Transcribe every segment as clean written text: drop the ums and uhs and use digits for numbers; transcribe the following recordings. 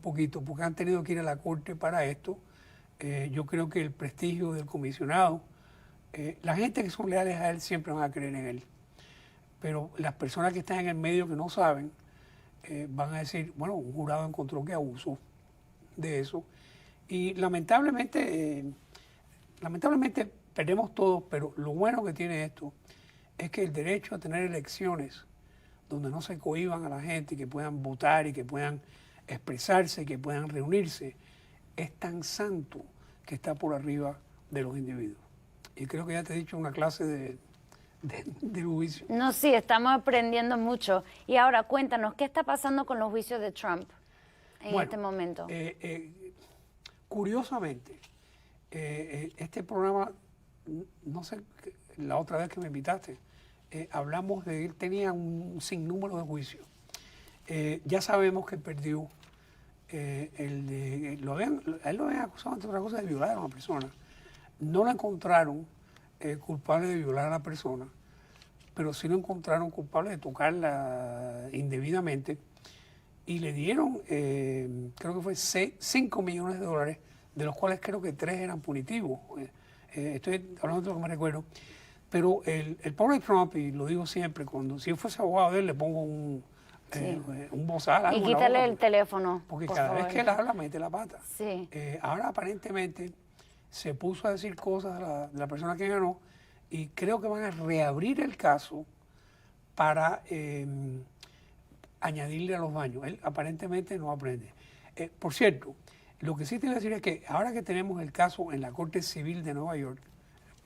poquito, porque han tenido que ir a la corte para esto. Yo creo que el prestigio del comisionado, la gente que son leales a él siempre van a creer en él, pero las personas que están en el medio que no saben, van a decir, bueno, un jurado encontró que abusó de eso. Y lamentablemente perdemos todos, pero lo bueno que tiene esto es que el derecho a tener elecciones donde no se cohíban a la gente y que puedan votar y que puedan expresarse, que puedan reunirse, es tan santo que está por arriba de los individuos. Y creo que ya te he dicho una clase de juicio. No, sí, estamos aprendiendo mucho. Y ahora cuéntanos, ¿qué está pasando con los juicios de Trump en este momento? Curiosamente, este programa, no sé, la otra vez que me invitaste, hablamos de que él tenía un sinnúmero de juicios. Ya sabemos que perdió a él lo habían acusado, entre otras cosas, de violar a una persona. No lo encontraron culpable de violar a la persona, pero sí lo encontraron culpable de tocarla indebidamente y le dieron, creo que fue 5 millones de dólares, de los cuales creo que 3 eran punitivos. Estoy hablando de lo que me recuerdo. Pero el pobre Trump, y lo digo siempre, si yo fuese abogado de él, le pongo un bozal. Y quítale el teléfono. Porque cada vez que él habla, mete la pata. Sí. Ahora aparentemente se puso a decir cosas de la persona que ganó y creo que van a reabrir el caso para añadirle a los daños. Él aparentemente no aprende. Por cierto, lo que sí te voy a decir es que ahora que tenemos el caso en la Corte Civil de Nueva York,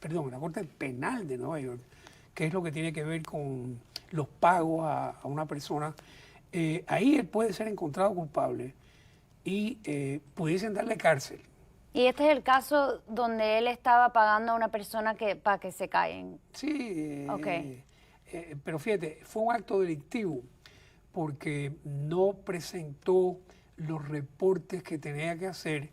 en la Corte Penal de Nueva York, que es lo que tiene que ver con los pagos a una persona, ahí él puede ser encontrado culpable y pudiesen darle cárcel. Y este es el caso donde él estaba pagando a una persona para que se callen. Sí, okay. Pero fíjate, fue un acto delictivo porque no presentó los reportes que tenía que hacer,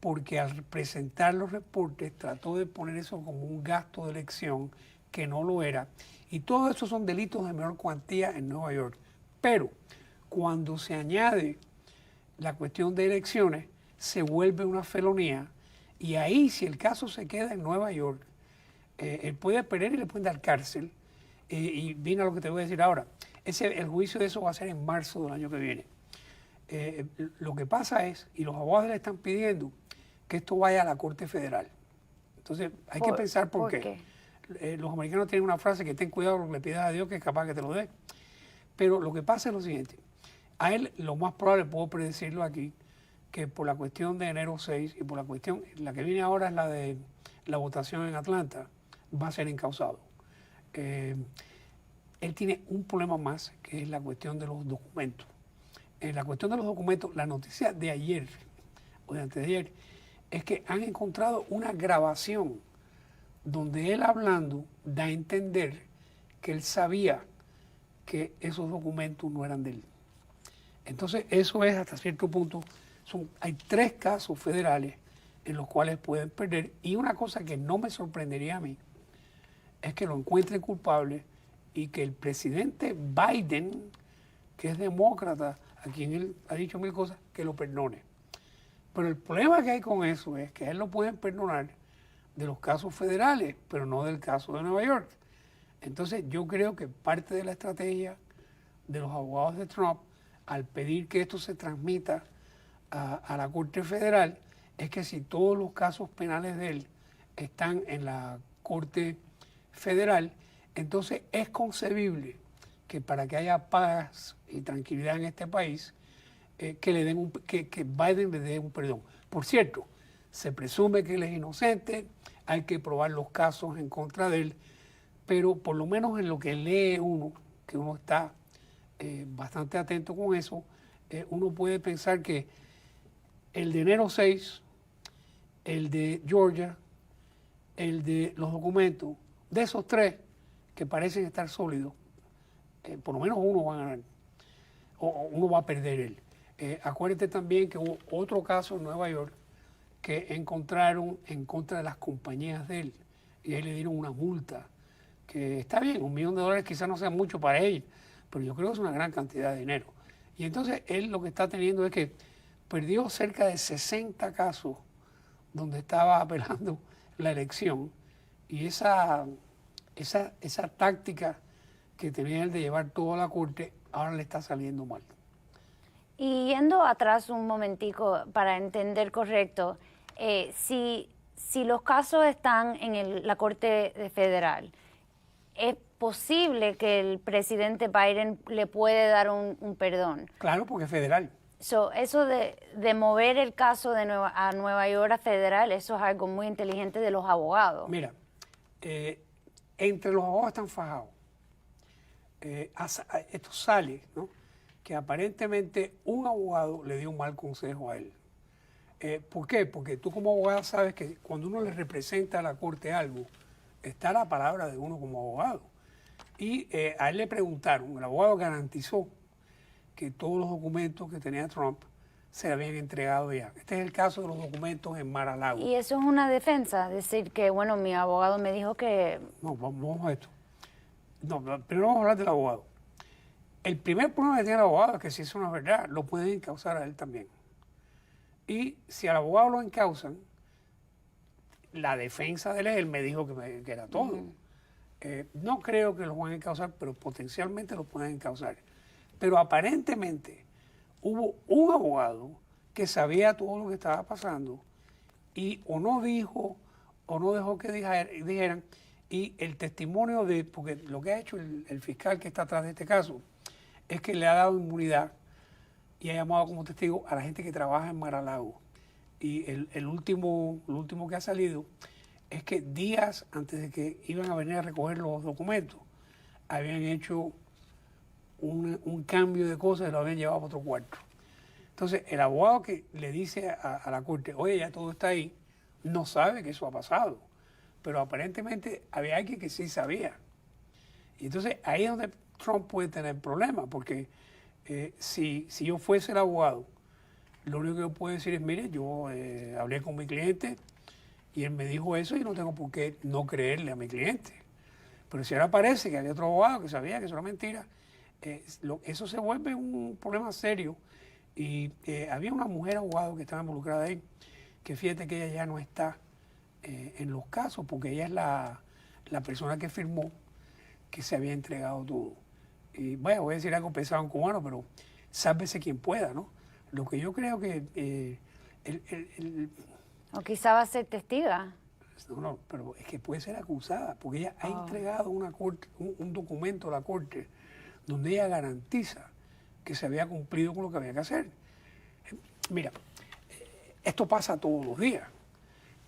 porque al presentar los reportes trató de poner eso como un gasto de elección que no lo era. Y todo eso son delitos de menor cuantía en Nueva York. Pero cuando se añade la cuestión de elecciones, se vuelve una felonía y ahí, si el caso se queda en Nueva York, él puede perder y le pueden dar cárcel. Y viene a lo que te voy a decir ahora. El juicio de eso va a ser en marzo del año que viene. Lo que pasa es, y los abogados le están pidiendo, que esto vaya a la Corte Federal. Entonces, hay que pensar por qué. Los americanos tienen una frase que ten cuidado con lo que le pidas a Dios, que es capaz que te lo dé. Pero lo que pasa es lo siguiente. A él, lo más probable, puedo predecirlo aquí, que por la cuestión de enero 6 y por la cuestión, la que viene ahora es la de la votación en Atlanta, va a ser encausado. Él tiene un problema más, que es la cuestión de los documentos. En la cuestión de los documentos, la noticia de ayer, o de antes de ayer, es que han encontrado una grabación donde él hablando da a entender que él sabía que esos documentos no eran de él. Entonces, eso es hasta cierto punto, hay 3 casos federales en los cuales pueden perder, y una cosa que no me sorprendería a mí es que lo encuentren culpable y que el presidente Biden, que es demócrata, a quien él ha dicho 1000 cosas, que lo perdone. Pero el problema que hay con eso es que a él lo pueden perdonar de los casos federales, pero no del caso de Nueva York. Entonces yo creo que parte de la estrategia de los abogados de Trump, al pedir que esto se transmita a la Corte Federal, es que si todos los casos penales de él están en la Corte Federal, entonces es concebible que para que haya paz y tranquilidad en este país, que Biden le dé un perdón. Por cierto, se presume que él es inocente, hay que probar los casos en contra de él, pero por lo menos en lo que lee uno, que uno está bastante atento con eso, uno puede pensar que el de enero 6, el de Georgia, el de los documentos, de esos 3 que parecen estar sólidos, por lo menos uno va a ganar, o uno va a perder él. Acuérdate también que hubo otro caso en Nueva York que encontraron en contra de las compañías de él y ahí le dieron una multa, que está bien, $1 millón quizás no sea mucho para él, pero yo creo que es una gran cantidad de dinero. Y entonces él lo que está teniendo es que perdió cerca de 60 casos donde estaba apelando la elección, y esa táctica que tenía él de llevar todo a la corte ahora le está saliendo mal. Y yendo atrás un momentico para entender correcto, si los casos están en la Corte Federal, ¿es posible que el presidente Biden le puede dar un perdón? Claro, porque es federal. Eso de mover el caso de a Nueva York a federal, eso es algo muy inteligente de los abogados. Mira, entre los abogados están fajados. Esto sale, ¿no?, que aparentemente un abogado le dio un mal consejo a él. ¿Por qué? Porque tú como abogado sabes que cuando uno le representa a la corte algo, está la palabra de uno como abogado. Y a él le preguntaron, el abogado garantizó que todos los documentos que tenía Trump se habían entregado ya. Este es el caso de los documentos en Mar-a-Lago. Y eso es una defensa, decir que, bueno, mi abogado me dijo que... No, vamos a esto. No, primero vamos a hablar del abogado. El primer problema que tiene el abogado es que si eso no es verdad, lo pueden encausar a él también. Y si al abogado lo encausan, la defensa de él me dijo que era todo. No creo que lo van a encausar, pero potencialmente lo pueden encausar. Pero aparentemente hubo un abogado que sabía todo lo que estaba pasando y o no dijo o no dejó que dijeran, y el testimonio de, porque lo que ha hecho el fiscal que está atrás de este caso es que le ha dado inmunidad y ha llamado como testigo a la gente que trabaja en Mar-a-Lago. Y lo último que ha salido es que días antes de que iban a venir a recoger los documentos, habían hecho un cambio de cosas y lo habían llevado a otro cuarto. Entonces, el abogado que le dice a la corte, oye, ya todo está ahí, no sabe que eso ha pasado. Pero aparentemente había alguien que sí sabía. Y entonces ahí es donde Trump puede tener problemas, porque si yo fuese el abogado, lo único que yo puedo decir es, mire, yo hablé con mi cliente y él me dijo eso y no tengo por qué no creerle a mi cliente. Pero si ahora parece que había otro abogado que sabía que eso era mentira, eso se vuelve un problema serio. Y había una mujer abogado que estaba involucrada ahí, que fíjate que ella ya no está en los casos, porque ella es la persona que firmó que se había entregado todo. Y bueno, voy a decir algo pesado en cubano, pero sálvese quien pueda, ¿no? Lo que yo creo que... o quizá va a ser testiga. No, pero es que puede ser acusada, porque ella ha entregado un documento a la corte donde ella garantiza que se había cumplido con lo que había que hacer. Mira, esto pasa todos los días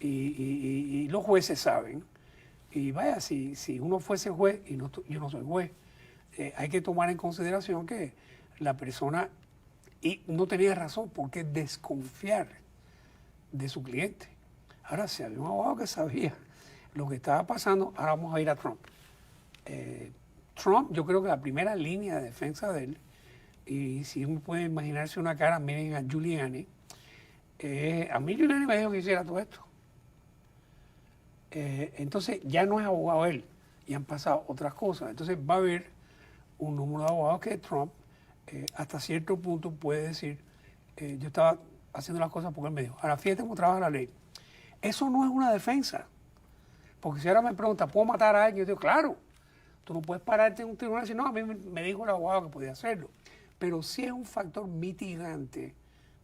y los jueces saben. Y vaya, si uno fuese juez, y yo no soy juez, hay que tomar en consideración que la persona no tenía razón por qué desconfiar de su cliente. Ahora, si había un abogado que sabía lo que estaba pasando, ahora vamos a ir a Trump. Trump, yo creo que la primera línea de defensa de él, y si uno puede imaginarse una cara, miren a Giuliani. A mí Giuliani me dijo que hiciera todo esto. Entonces ya no es abogado él, y han pasado otras cosas. Entonces va a haber un número de abogados que Trump hasta cierto punto puede decir, yo estaba haciendo las cosas porque él me dijo. Ahora fíjate cómo trabaja la ley. Eso no es una defensa. Porque si ahora me pregunta, ¿puedo matar a alguien? Yo digo, claro, tú no puedes pararte en un tribunal y decir, no, a mí me dijo el abogado que podía hacerlo. Pero sí es un factor mitigante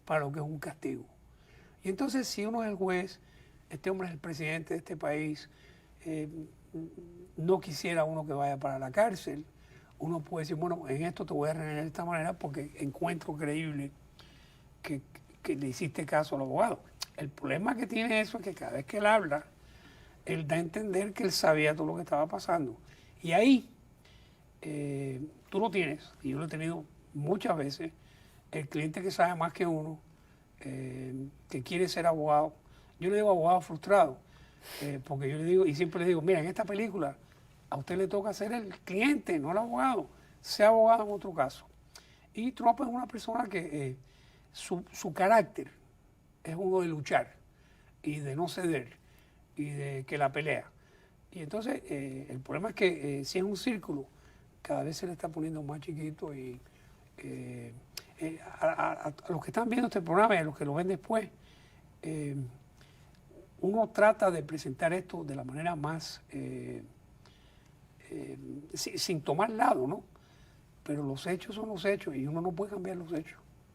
para lo que es un castigo. Y entonces si uno es el juez, este hombre es el presidente de este país, no quisiera uno que vaya para la cárcel, uno puede decir, bueno, en esto te voy a renegar de esta manera porque encuentro creíble que le hiciste caso al abogado. El problema que tiene eso es que cada vez que él habla, él da a entender que él sabía todo lo que estaba pasando. Y ahí tú lo tienes, y yo lo he tenido muchas veces, el cliente que sabe más que uno, que quiere ser abogado. Yo le digo abogado frustrado, porque yo le digo, y siempre le digo, mira, en esta película a usted le toca ser el cliente, no el abogado. Sea abogado en otro caso. Y Trump es una persona que su carácter es uno de luchar y de no ceder y de que la pelea. Y entonces el problema es que si es un círculo, cada vez se le está poniendo más chiquito y a los que están viendo este programa y a los que lo ven después, uno trata de presentar esto de la manera más, sin tomar lado, ¿no? Pero los hechos son los hechos y uno no puede cambiar los hechos.